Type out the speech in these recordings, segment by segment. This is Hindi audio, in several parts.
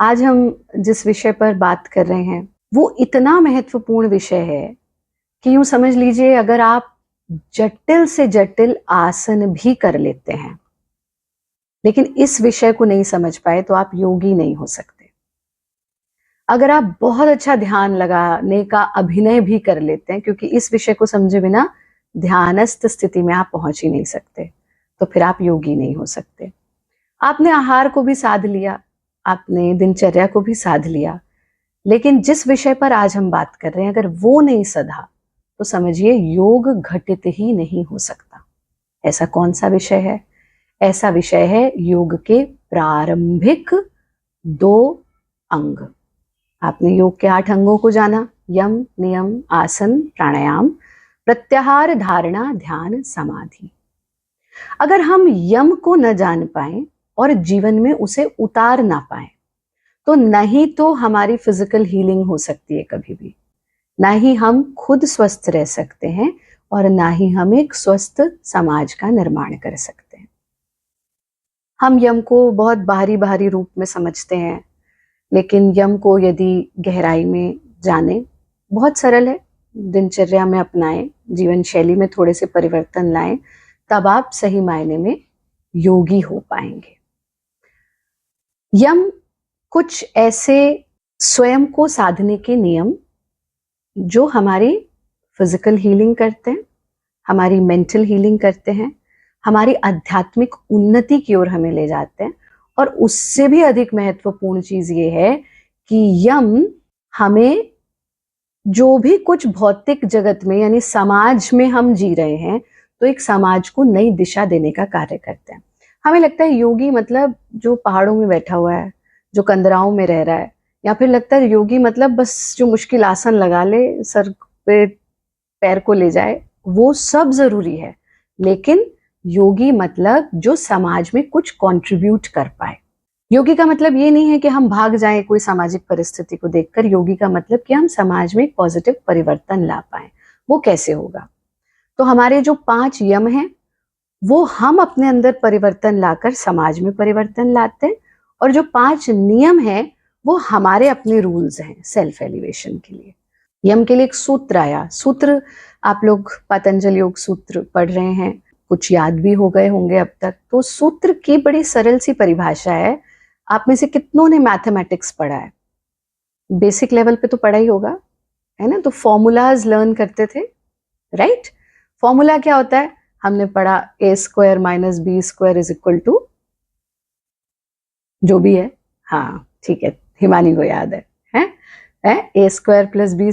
आज हम जिस विषय पर बात कर रहे हैं वो इतना महत्वपूर्ण विषय है कि यूं समझ लीजिए, अगर आप जटिल से जटिल आसन भी कर लेते हैं लेकिन इस विषय को नहीं समझ पाए तो आप योगी नहीं हो सकते। अगर आप बहुत अच्छा ध्यान लगाने का अभिनय भी कर लेते हैं, क्योंकि इस विषय को समझे बिना ध्यानस्थ स्थिति में आप पहुंच ही नहीं सकते, तो फिर आप योगी नहीं हो सकते। आपने आहार को भी साध लिया, आपने दिनचर्या को भी साध लिया, लेकिन जिस विषय पर आज हम बात कर रहे हैं अगर वो नहीं सधा तो समझिए योग घटित ही नहीं हो सकता। ऐसा कौन सा विषय है? ऐसा विषय है योग के प्रारंभिक 2 अंग। आपने योग के 8 अंगों को जाना, यम, नियम, आसन, प्राणायाम, प्रत्याहार, धारणा, ध्यान, समाधि। अगर हम यम को न जान पाए और जीवन में उसे उतार ना पाए तो नहीं तो हमारी फिजिकल हीलिंग हो सकती है कभी भी, ना ही हम खुद स्वस्थ रह सकते हैं और ना ही हम एक स्वस्थ समाज का निर्माण कर सकते हैं। हम यम को बहुत बाहरी रूप में समझते हैं, लेकिन यम को यदि गहराई में जाने, बहुत सरल है, दिनचर्या में अपनाएं, जीवन शैली में थोड़े से परिवर्तन लाएं, तब आप सही मायने में योगी हो पाएंगे। यम कुछ ऐसे स्वयं को साधने के नियम जो हमारी फिजिकल हीलिंग करते हैं, हमारी मेंटल हीलिंग करते हैं, हमारी आध्यात्मिक उन्नति की ओर हमें ले जाते हैं। और उससे भी अधिक महत्वपूर्ण चीज ये है कि यम हमें जो भी कुछ भौतिक जगत में यानी समाज में हम जी रहे हैं तो एक समाज को नई दिशा देने का कार्य करते हैं। हमें लगता है योगी मतलब जो पहाड़ों में बैठा हुआ है, जो कंदराओं में रह रहा है, या फिर लगता है योगी मतलब बस जो मुश्किल आसन लगा ले, सर पे पैर को ले जाए, वो सब जरूरी है, लेकिन योगी मतलब जो समाज में कुछ कंट्रीब्यूट कर पाए। योगी का मतलब ये नहीं है कि हम भाग जाएं कोई सामाजिक परिस्थिति को देखकर। योगी का मतलब कि हम समाज में पॉजिटिव परिवर्तन ला पाए। वो कैसे होगा? तो हमारे जो 5 यम हैं वो हम अपने अंदर परिवर्तन लाकर समाज में परिवर्तन लाते हैं, और जो 5 नियम हैं वो हमारे अपने रूल्स हैं सेल्फ एलिवेशन के लिए। यम के लिए एक सूत्र आया। सूत्र आप लोग पतंजलि योग सूत्र पढ़ रहे हैं, कुछ याद भी हो गए होंगे अब तक। तो सूत्र की बड़ी सरल सी परिभाषा है। आप में से कितनों ने मैथमेटिक्स पढ़ा है? बेसिक लेवल पे तो पढ़ा ही होगा, है ना? तो फॉर्मूलाज लर्न करते थे, राइट? फॉर्मूला क्या होता है? हमने पढ़ा a² - b² = जो भी है, हाँ ठीक है, हिमानी को याद है a² + b²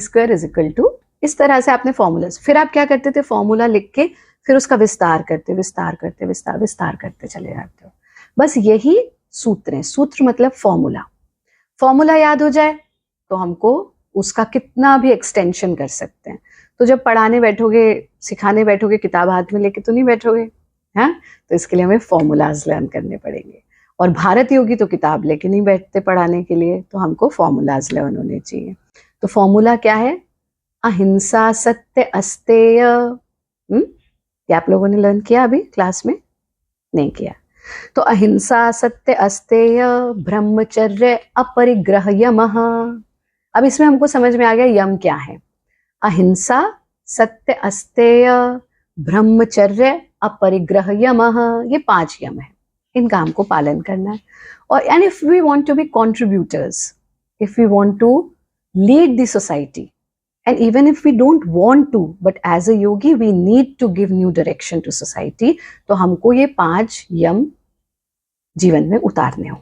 = इस तरह से आपने फॉर्मूलाज। फिर आप क्या करते थे? फॉर्मूला लिख के फिर उसका विस्तार करते चले जाते हो। बस यही सूत्र है। सूत्र मतलब फॉर्मूला। फॉर्मूला याद हो जाए तो हमको उसका कितना भी एक्सटेंशन कर सकते हैं। तो जब पढ़ाने बैठोगे, सिखाने बैठोगे, किताब हाथ में लेके तो नहीं बैठोगे, हाँ? तो इसके लिए हमें फॉर्मूलाज लर्न करने पड़ेंगे। और भारत योगी तो किताब लेके नहीं बैठते पढ़ाने के लिए, तो हमको फॉर्मूलाज लर्न होने चाहिए। तो फॉर्मूला क्या है? अहिंसा, सत्य, अस्तेय। क्या आप लोगों ने लर्न किया अभी क्लास में? नहीं किया। तो अहिंसा, सत्य, अस्तेय, ब्रह्मचर्य, अपरिग्रह, यमः। अब इसमें हमको समझ में आ गया यम क्या है। अहिंसा, सत्य, अस्तेय, ब्रह्मचर्य, अपरिग्रह, यमः, ये 5 यम है। इनका हमको पालन करना है। और and if we want to be contributors, if we want to lead the society, and even if we don't want to, but as a yogi we need to give new direction to society, तो हमको ये 5 यम जीवन में उतारने हो।